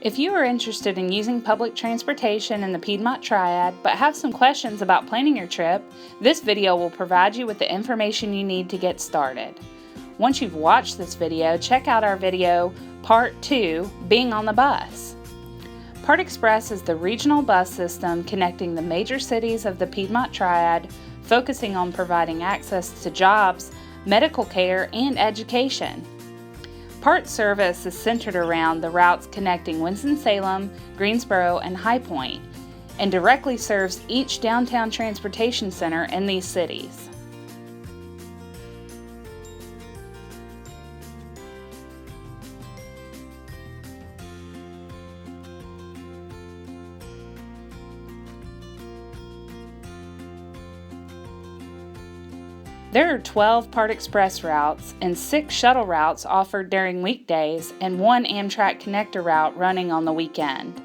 If you are interested in using public transportation in the Piedmont Triad but have some questions about planning your trip, this video will provide you with the information you need to get started. Once you've watched this video, check out our video Part 2, Being on the Bus. PART Express is the regional bus system connecting the major cities of the Piedmont Triad, focusing on providing access to jobs, medical care, and education. PART service is centered around the routes connecting Winston-Salem, Greensboro, and High Point, and directly serves each downtown transportation center in these cities. There are 12 PART Express routes and 6 shuttle routes offered during weekdays and 1 Amtrak connector route running on the weekend.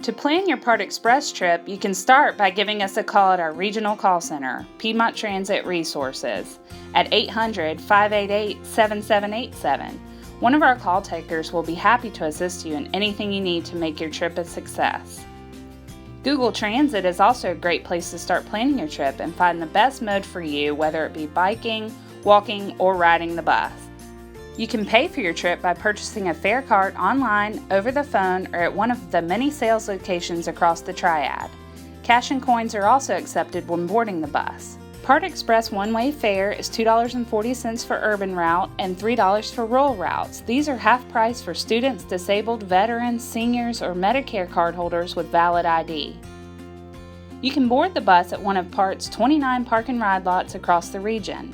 To plan your PART Express trip, you can start by giving us a call at our regional call center, Piedmont Transit Resources, at 800-588-7787. One of our call takers will be happy to assist you in anything you need to make your trip a success. Google Transit is also a great place to start planning your trip and find the best mode for you, whether it be biking, walking, or riding the bus. You can pay for your trip by purchasing a fare cart online, over the phone, or at one of the many sales locations across the Triad. Cash and coins are also accepted when boarding the bus. PART Express one-way fare is $2.40 for urban route and $3 for rural routes. These are half price for students, disabled, veterans, seniors, or Medicare cardholders with valid ID. You can board the bus at one of PART's 29 park and ride lots across the region.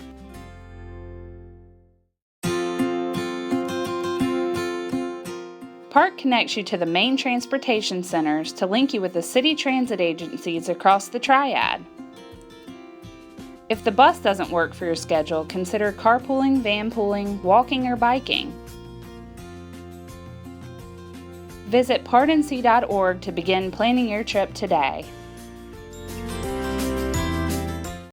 PART connects you to the main transportation centers to link you with the city transit agencies across the Triad. If the bus doesn't work for your schedule, consider carpooling, vanpooling, walking, or biking. Visit partnc.org to begin planning your trip today.